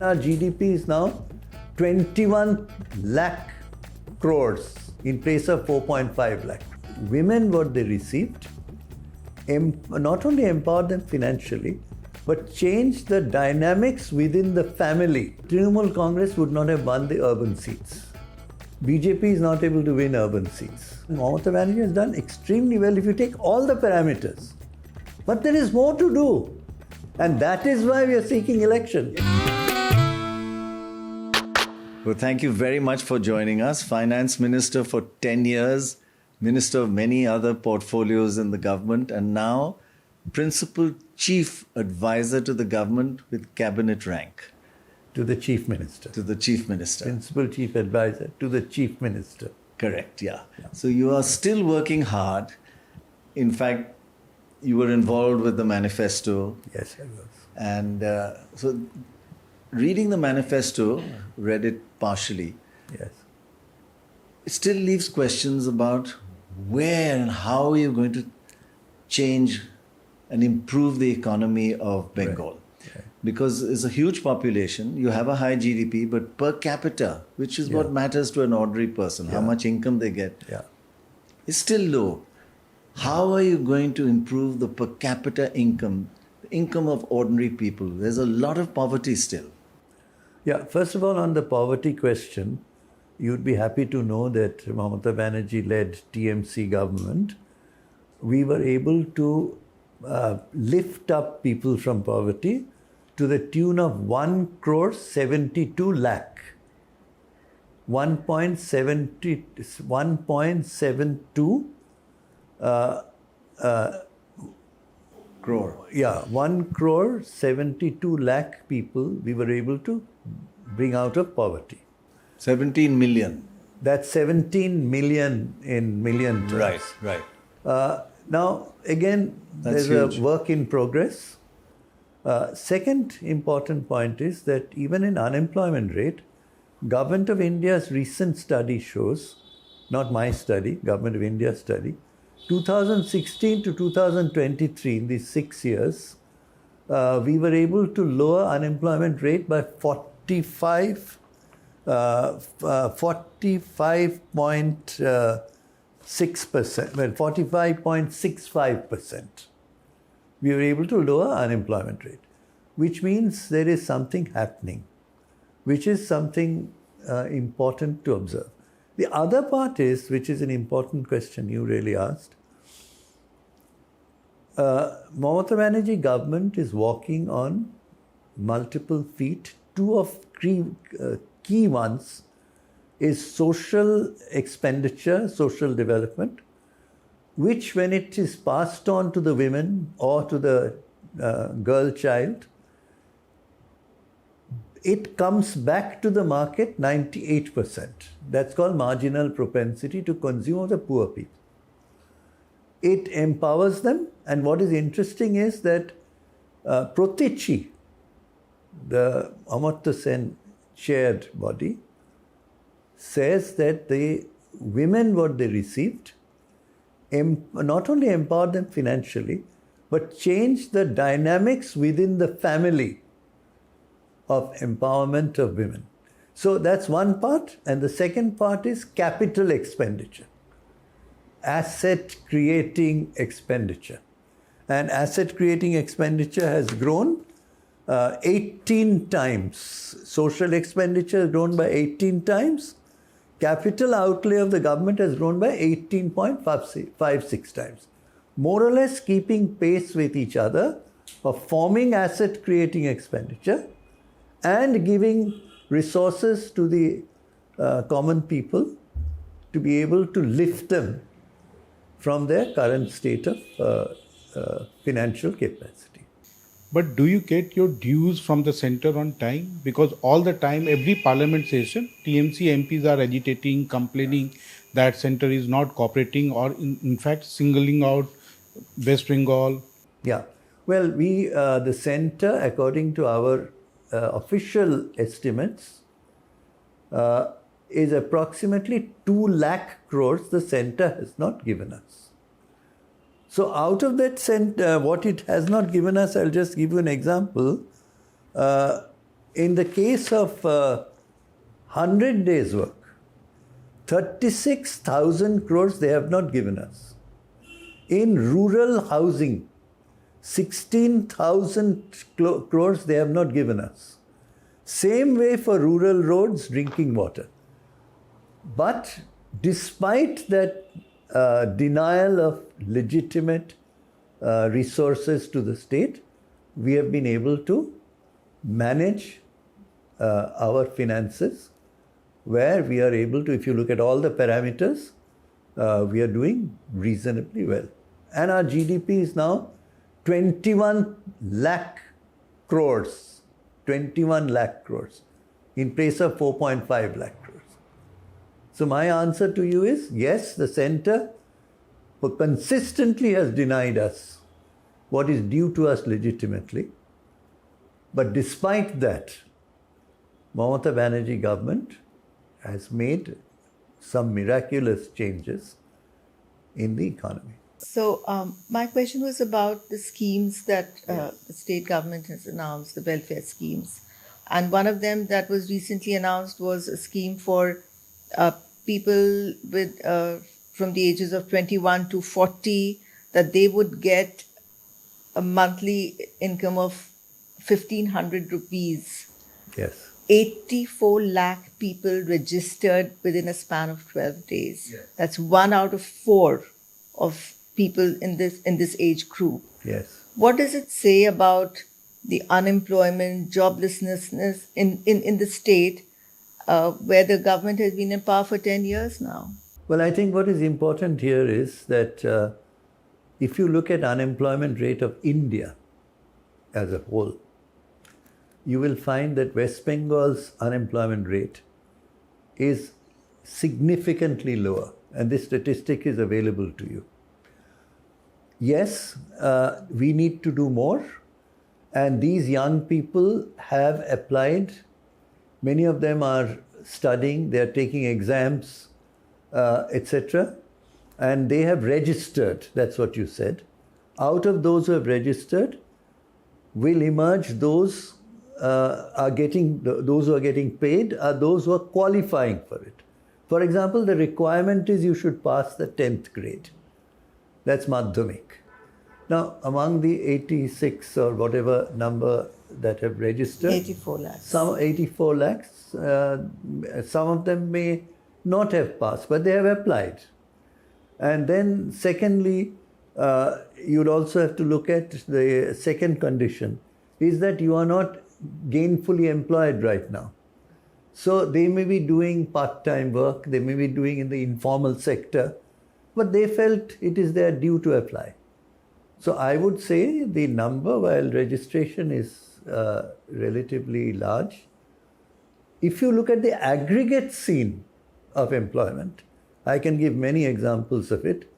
Our GDP is now 21 lakh crores in place of 4.5 lakh. Women, what they received, not only empowered them financially, but changed the dynamics within the family. Trinamool Congress would not have won the urban seats. BJP is not able to win urban seats. Mamata Banerjee has done extremely well if you take all the parameters. But there is more to do. And that is why we are seeking election. Well, thank you very much for joining us. Finance Minister for 10 years, Minister of many other portfolios in the government, and now Principal Chief Advisor to the government with cabinet rank. To the Chief Minister. To the Chief Minister. Principal Chief Advisor to the Chief Minister. Correct, yeah. So you are still working hard. In fact, you were involved with the manifesto. Yes, I was. And so reading the manifesto, read it partially. Yes. It still leaves questions about where and how you're going to change and improve the economy of Bengal. Right. Because it's a huge population, you have a high GDP, but per capita, which is what matters to an ordinary person, how much income they get, is still low. How are you going to improve the per capita income, the income of ordinary people? There's a lot of poverty still. Yeah, first of all, on the poverty question, you'd be happy to know that Mamata Banerjee-led TMC government, we were able to lift up people from poverty to the tune of 1 crore 72 lakh. 1.72 Crore. Yeah, 1 crore 72 lakh people we were able to bring out of poverty. 17 million. That's 17 million in million terms. Right. Now, again, That's there's huge. a work in progress. Second important point is that even in unemployment rate, Government of India's recent study shows, not my study, Government of India study, 2016 to 2023, in these 6 years, we were able to lower unemployment rate by 45.6%, well, 45.65%. We were able to lower unemployment rate, which means there is something happening, which is something important to observe. The other part is, which is an important question you really asked, Mamata Banerjee government is walking on multiple feet. Two of three key ones is social expenditure, social development, which when it is passed on to the women or to the girl child, it comes back to the market 98%. That's called marginal propensity to consume of the poor people. It empowers them, and what is interesting is that Protechi, the Amartya Sen chaired body, says that the women, what they received, not only empowered them financially, but changed the dynamics within the family of empowerment of women. So that's one part. And the second part is capital expenditure, asset creating expenditure. And asset creating expenditure has grown 18 times. Social expenditure has grown by 18 times. Capital outlay of the government has grown by 18.56 times. More or less keeping pace with each other of forming asset creating expenditure and giving resources to the common people to be able to lift them from their current state of financial capacity. But do you get your dues from the centre on time? Because all the time, every parliament session, TMC MPs are agitating, complaining that centre is not cooperating or in fact singling out West Bengal. Yeah. Well, the centre, according to our official estimates, is approximately 2 lakh crores the centre has not given us. So out of that what it has not given us, I'll just give you an example. In the case of 100 days work, 36,000 crores they have not given us. In rural housing, 16,000 crores they have not given us. Same way for rural roads, drinking water. But despite that denial of legitimate resources to the state, we have been able to manage our finances, where we are able to, if you look at all the parameters, we are doing reasonably well. And our GDP is now 21 lakh crores. 21 lakh crores in place of 4.5 lakh crores. So my answer to you is, yes, the centre consistently has denied us what is due to us legitimately. But despite that, Mamata Banerjee government has made some miraculous changes in the economy. So my question was about the schemes that the state government has announced, the welfare schemes. And one of them that was recently announced was a scheme for people with from the ages of 21 to 40, that they would get a monthly income of 1,500 rupees. Yes. 84 lakh people registered within a span of 12 days. Yes. That's 1 out of 4 of people in this age group. Yes. What does it say about the unemployment, joblessness in the state where the government has been in power for 10 years now? Well, I think what is important here is that if you look at unemployment rate of India as a whole, you will find that West Bengal's unemployment rate is significantly lower, and this statistic is available to you. Yes, we need to do more, and these young people have applied. Many of them are studying, they are taking exams, etc. And they have registered, that's what you said. Out of those who have registered, will emerge those who are getting paid are those who are qualifying for it. For example, the requirement is you should pass the 10th grade. That's Madhyamik. Now, among the 86 or whatever number that have registered, 84 lakhs. Some 84 lakhs, some of them may not have passed, but they have applied. And then secondly, you'd also have to look at the second condition, is that you are not gainfully employed right now. So they may be doing part-time work, they may be doing in the informal sector, but they felt it is their due to apply. So I would say the number, while registration is relatively large, if you look at the aggregate scene of employment, I can give many examples of it,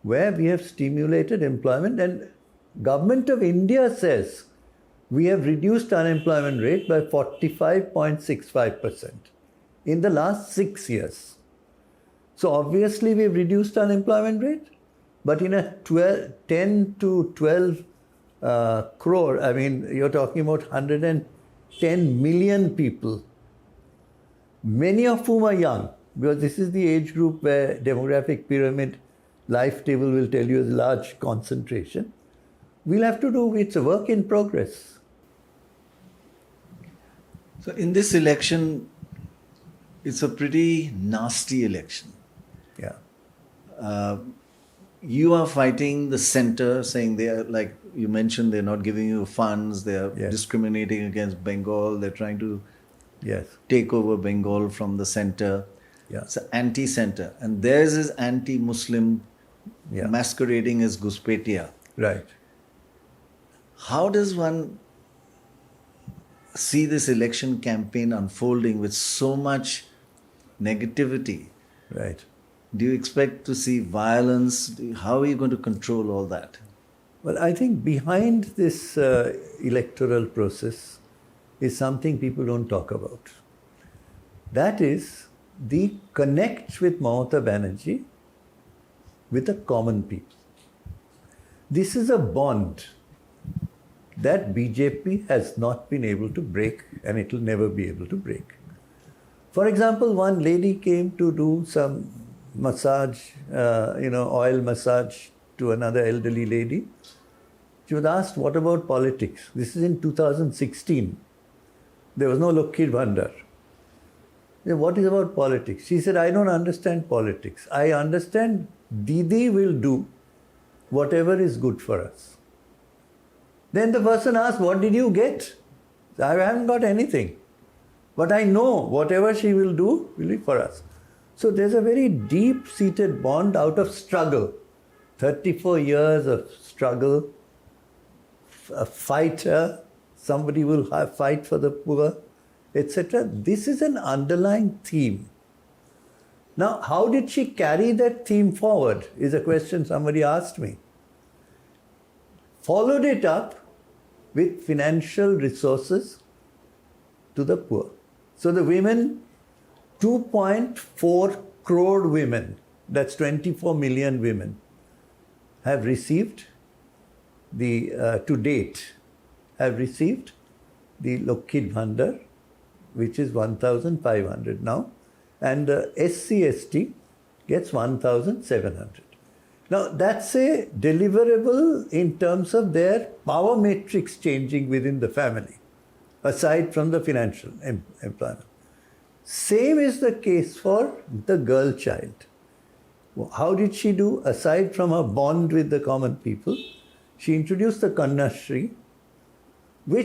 where we have stimulated employment, and Government of India says we have reduced unemployment rate by 45.65% in the last 6 years. So obviously we've reduced unemployment rate, but in a 10 to 12 crore, I mean, you're talking about 110 million people, many of whom are young, because this is the age group where demographic pyramid life table will tell you is large concentration. We'll have to do, it's a work in progress. So in this election, it's a pretty nasty election. Yeah. You are fighting the center, saying they are, like you mentioned, they're not giving you funds, they are discriminating against Bengal, they're trying to take over Bengal from the center. Yeah. It's anti-center. And theirs is anti-Muslim, masquerading as Ghuspetia. Right. How does one see this election campaign unfolding with so much negativity? Right. Do you expect to see violence? How are you going to control all that? Well, I think behind this electoral process is something people don't talk about. That is the connect with Mamata Banerjee with the common people. This is a bond that BJP has not been able to break, and it will never be able to break. For example, one lady came to do some massage, oil massage to another elderly lady. She was asked, what about politics? This is in 2016. There was no Lakshmir Bhandar. What is about politics? She said, I don't understand politics. I understand Didi will do whatever is good for us. Then the person asked, what did you get? I haven't got anything. But I know whatever she will do will be for us. So there's a very deep-seated bond out of struggle. 34 years of struggle, a fighter, somebody will fight for the poor, etc. This is an underlying theme. Now, how did she carry that theme forward is a question somebody asked me. Followed it up with financial resources to the poor. So the women, 2.4 crore women, that's 24 million women, have received to date, have received the Lakshmir Bhandar, which is 1,500 now, and the SC/ST gets 1,700. Now, that's a deliverable in terms of their power matrix changing within the family, aside from the financial employment. Same is the case for the girl child. How did she do? Aside from her bond with the common people, she introduced the Kanyashree,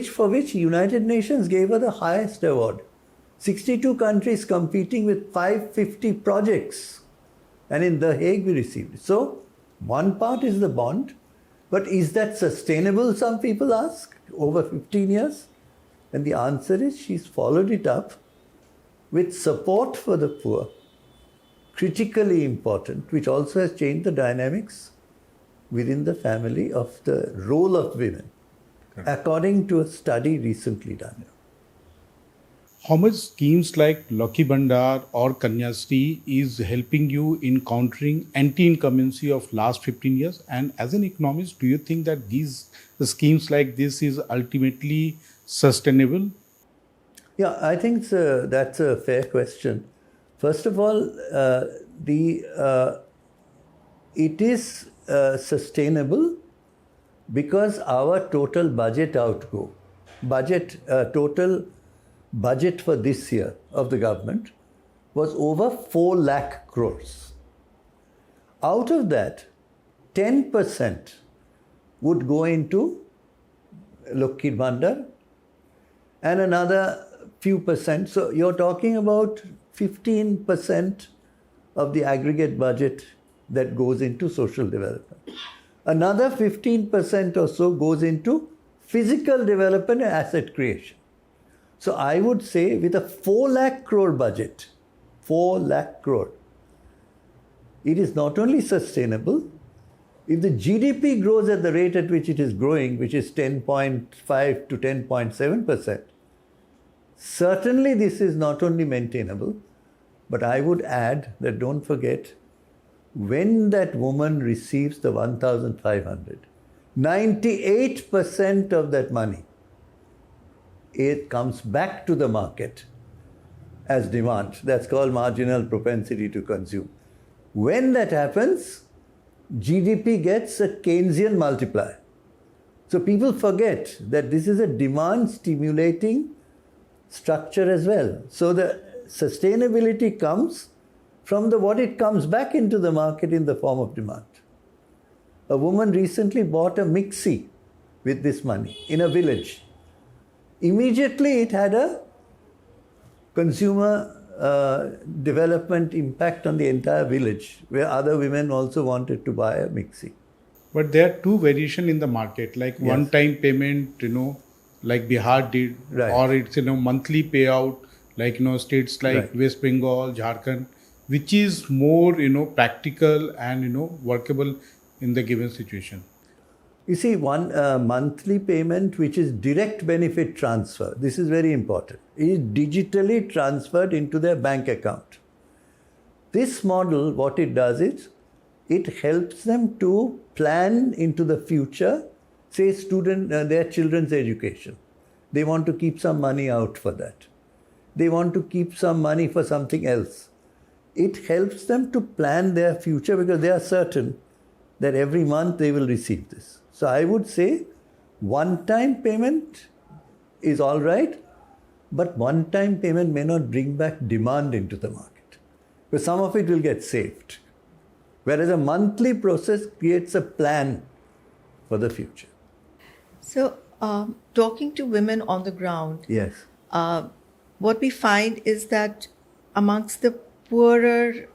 for which United Nations gave her the highest award. 62 countries competing with 550 projects. And in The Hague we received it. So, one part is the bond, but is that sustainable, some people ask, over 15 years? And the answer is she's followed it up with support for the poor, critically important, which also has changed the dynamics within the family of the role of women, according to a study recently done. How much schemes like Lakshmir Bhandar or Kanyashree is helping you in countering anti-incumbency of last 15 years? And as an economist, do you think that the schemes like this is ultimately sustainable? Yeah, I think that's a fair question. First of all, it is sustainable because our total total budget for this year of the government was over 4 lakh crores. Out of that, 10% would go into Lakshmir Bhandar and another few percent. So you're talking about 15% of the aggregate budget that goes into social development. Another 15% or so goes into physical development and asset creation. So I would say with a 4 lakh crore budget, 4 lakh crore, it is not only sustainable, if the GDP grows at the rate at which it is growing, which is 10.5 to 10.7%, certainly this is not only maintainable, but I would add that don't forget, when that woman receives the 1,500, 98% of that money, it comes back to the market as demand. That's called marginal propensity to consume. When that happens, GDP gets a Keynesian multiplier. So people forget that this is a demand stimulating structure as well. So the sustainability comes from what it comes back into the market in the form of demand. A woman recently bought a mixie with this money in a village. Immediately it had a consumer development impact on the entire village, where other women also wanted to buy a mixie. But there are two variations in the market, like Yes. one-time payment, like Bihar did, Right. or it's monthly payout, like states like Right. West Bengal, Jharkhand, which is more practical and workable in the given situation. You see, one monthly payment, which is direct benefit transfer, this is very important, is digitally transferred into their bank account. This model, what it does is, it helps them to plan into the future say their children's education. They want to keep some money out for that. They want to keep some money for something else. It helps them to plan their future because they are certain that every month they will receive this. So I would say one-time payment is all right, but one-time payment may not bring back demand into the market, because some of it will get saved. Whereas a monthly process creates a plan for the future. So, talking to women on the ground, Yes. what we find is that amongst the poorer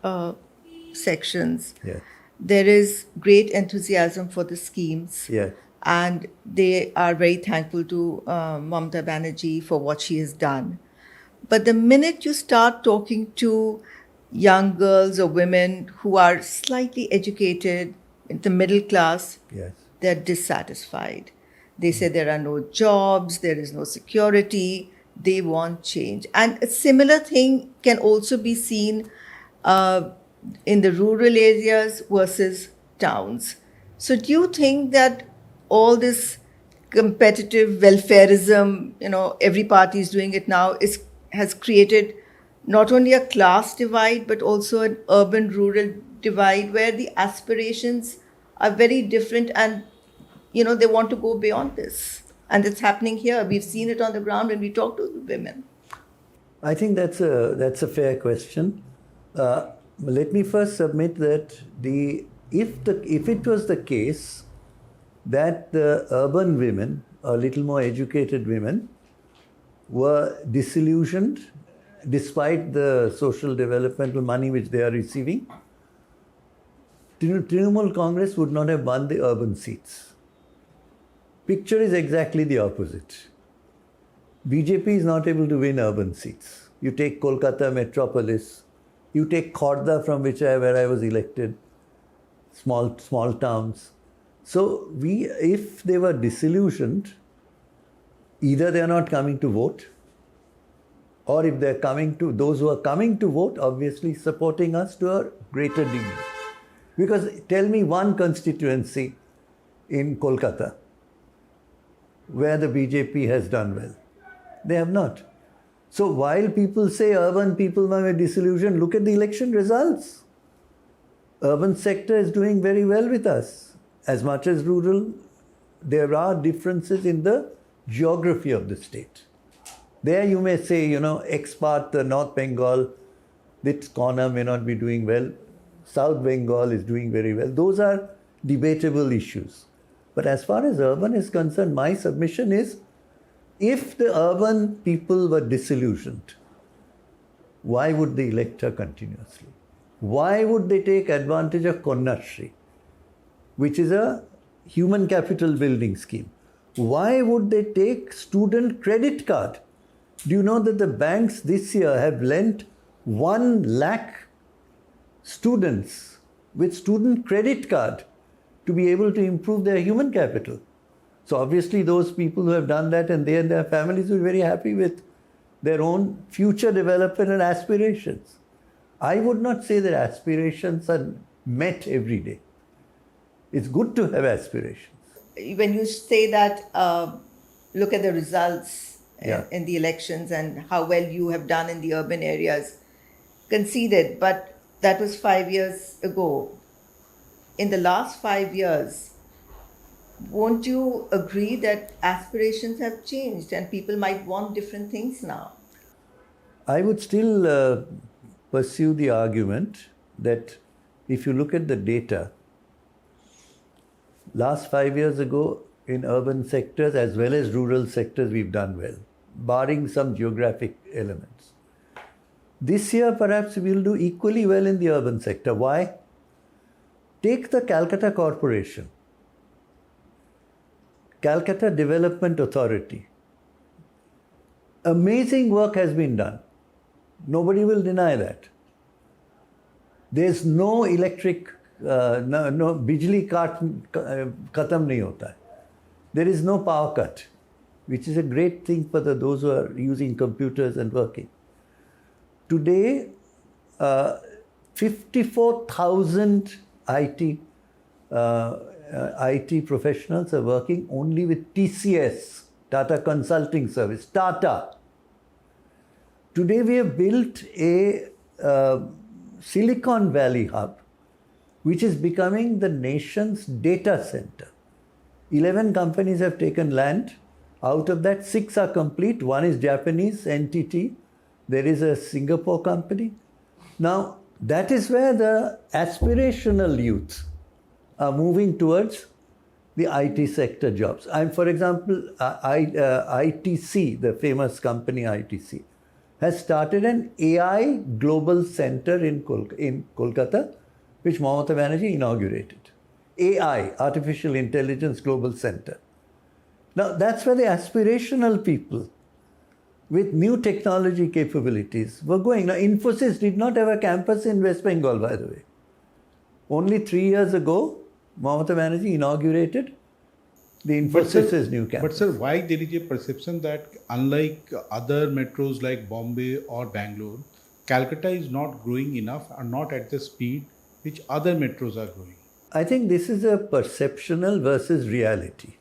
sections, Yes. there is great enthusiasm for the schemes. Yes. And they are very thankful to Mamata Banerjee for what she has done. But the minute you start talking to young girls or women who are slightly educated, in the middle class, Yes. they're dissatisfied. They say there are no jobs, there is no security, they want change. And a similar thing can also be seen in the rural areas versus towns. So do you think that all this competitive welfareism, every party is doing it now, has created not only a class divide, but also an urban-rural divide where the aspirations are very different and, they want to go beyond this. And it's happening here. We've seen it on the ground when we talk to the women. I think that's a fair question. Let me first submit that if it was the case that the urban women, or little more educated women, were disillusioned despite the social developmental money which they are receiving, Trinamool Congress would not have won the urban seats. Picture is exactly the opposite. BJP is not able to win urban seats. You take Kolkata metropolis, you take Khordha, from where I was elected, small towns. So if they were disillusioned, either they are not coming to vote, or if they're those who are coming to vote, obviously supporting us to a greater degree. Because tell me one constituency in Kolkata where the BJP has done well. They have not. So while people say urban people might be disillusioned, look at the election results. Urban sector is doing very well with us. As much as rural, there are differences in the geography of the state. There you may say, X-part, the North Bengal, this corner may not be doing well. South Bengal is doing very well. Those are debatable issues. But as far as urban is concerned, my submission is, if the urban people were disillusioned, why would they elect her continuously? Why would they take advantage of Kanyashree, which is a human capital building scheme? Why would they take student credit card? Do you know that the banks this year have lent 1 lakh students with student credit card to be able to improve their human capital? So obviously those people who have done that, and they and their families will be very happy with their own future development and aspirations. I would not say that aspirations are met every day. It's good to have aspirations. When you say that, look at the results in the elections and how well you have done in the urban areas, conceded, but that was 5 years ago. In the last 5 years, won't you agree that aspirations have changed and people might want different things now? I would still pursue the argument that if you look at the data, last 5 years ago in urban sectors as well as rural sectors, we've done well, barring some geographic elements. This year, perhaps we'll do equally well in the urban sector. Why? Take the Calcutta Corporation, Calcutta Development Authority. Amazing work has been done. Nobody will deny that. There's no electric, no bijli cut khatam nahi hota hai. There is no power cut, which is a great thing for those who are using computers and working. Today, 54,000 IT IT professionals are working only with TCS, Tata Consulting Service, Tata. Today we have built a Silicon Valley hub, which is becoming the nation's data center. 11 companies have taken land. Out of that, 6 are complete. One is Japanese entity. There is a Singapore company. Now, that is where the aspirational youth are moving towards the IT sector jobs. For example, ITC, the famous company ITC, has started an AI global center in Kolkata, which Mamata Banerjee inaugurated. AI, Artificial Intelligence Global Center. Now, that's where the aspirational people with new technology capabilities were going. Now, Infosys did not have a campus in West Bengal, by the way. Only 3 years ago, Mamata Banerjee inaugurated the Infosys' new campus. But sir, why there is a perception that unlike other metros like Bombay or Bangalore, Calcutta is not growing enough or not at the speed which other metros are growing? I think this is a perceptional versus reality.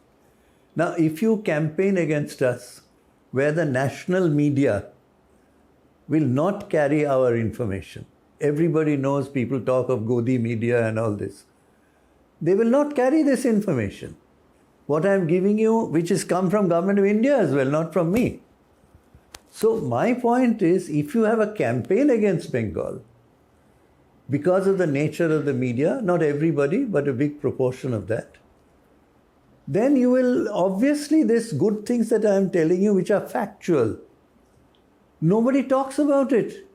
Now, if you campaign against us, where the national media will not carry our information, everybody knows, people talk of Godi media and all this. They will not carry this information. What I am giving you, which has come from Government of India as well, not from me. So my point is, if you have a campaign against Bengal, because of the nature of the media, not everybody, but a big proportion of that, then you will, obviously, these good things that I am telling you, which are factual, nobody talks about it.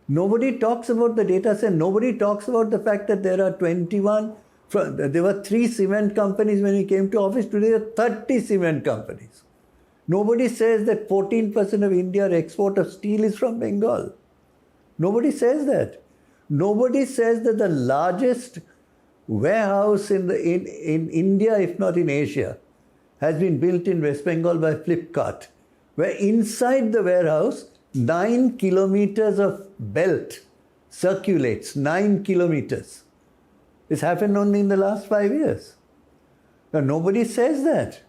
Nobody talks about the data set. Nobody talks about the fact that there are 21, there were 3 cement companies when he came to office. Today there are 30 cement companies. Nobody says that 14% of India's export of steel is from Bengal. Nobody says that. Nobody says that the largest warehouse in India, if not in Asia, has been built in West Bengal by Flipkart, where inside the warehouse, 9 kilometers of belt circulates, 9 kilometers. This happened only in the last 5 years. Now, nobody says that.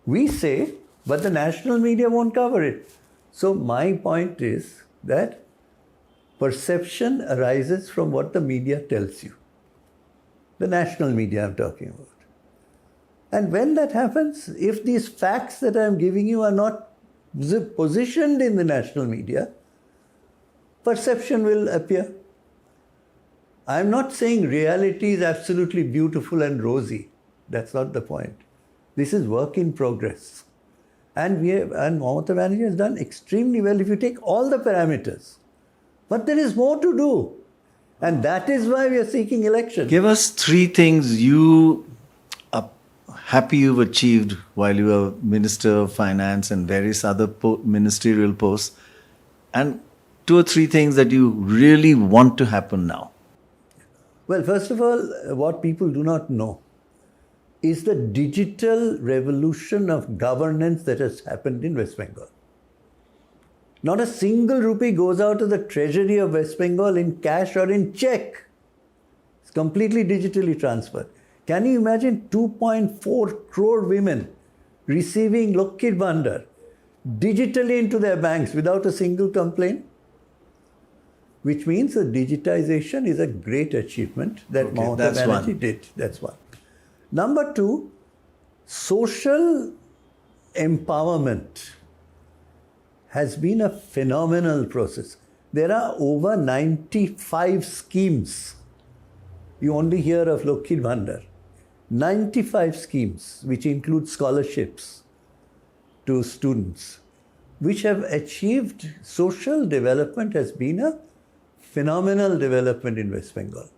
We say, but the national media won't cover it. So my point is that perception arises from what the media tells you. The national media I'm talking about. And when that happens, if these facts that I'm giving you are not positioned in the national media, perception will appear. I'm not saying reality is absolutely beautiful and rosy. That's not the point. This is work in progress. And Mamata Banerjee has done extremely well if you take all the parameters. But there is more to do. And that is why we are seeking election. Give us 3 things you are happy you've achieved while you were Minister of Finance and various other ministerial posts, and 2 or 3 things that you really want to happen now. Well, first of all, what people do not know is the digital revolution of governance that has happened in West Bengal. Not a single rupee goes out of the treasury of West Bengal in cash or in check. It's completely digitally transferred. Can you imagine 2.4 crore women receiving Lakshmir Bhandar digitally into their banks without a single complaint? Which means that digitization is a great achievement that Mamata Banerjee did. That's one. Number 2, social empowerment has been a phenomenal process. There are over 95 schemes. You only hear of Lakshmir Bhandar. 95 schemes, which include scholarships to students, which have achieved social development, has been a phenomenal development in West Bengal.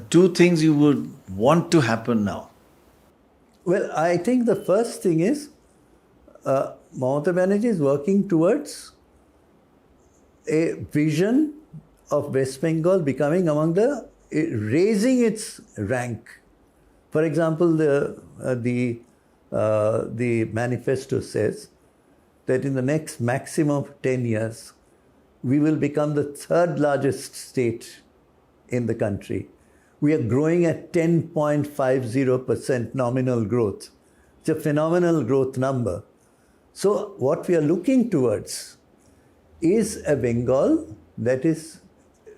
2 things you would want to happen now. Well, I think the first thing is Mamata Banerjee is working towards a vision of West Bengal becoming among the, raising its rank. For example, the manifesto says that in the next maximum of 10 years, we will become the 3rd largest state in the country We are growing at 10.50% nominal growth. It's a phenomenal growth number. So what we are looking towards is a Bengal that is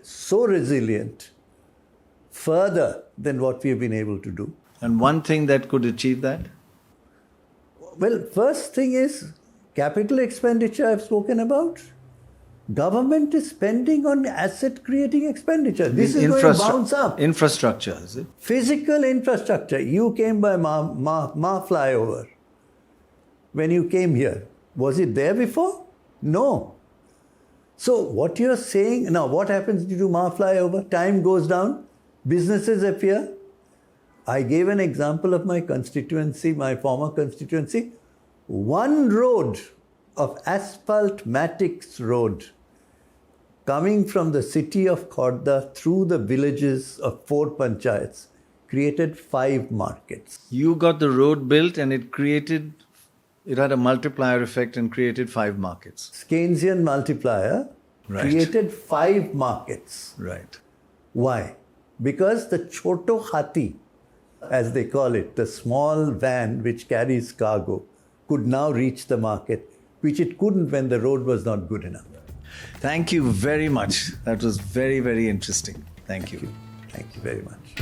so resilient, further than what we have been able to do. And one thing that could achieve that? Well, first thing is capital expenditure I've spoken about. Government is spending on asset creating expenditure. This is going to bounce up. Infrastructure, is it? Physical infrastructure. You came by Ma flyover. When you came here, was it there before? No. So what you're saying, now what happens due to Ma flyover? Time goes down, businesses appear. I gave an example of my constituency, my former constituency. One road of asphalt Matix road coming from the city of Khordha through the villages of 4 panchayats created 5 markets. You got the road built and it had a multiplier effect and created 5 markets. Keynesian multiplier created 5 markets. Right. Why? Because the Choto Hati, as they call it, the small van which carries cargo, could now reach the market, which it couldn't when the road was not good enough. Thank you very much. That was very, very interesting. Thank you. Thank you very much.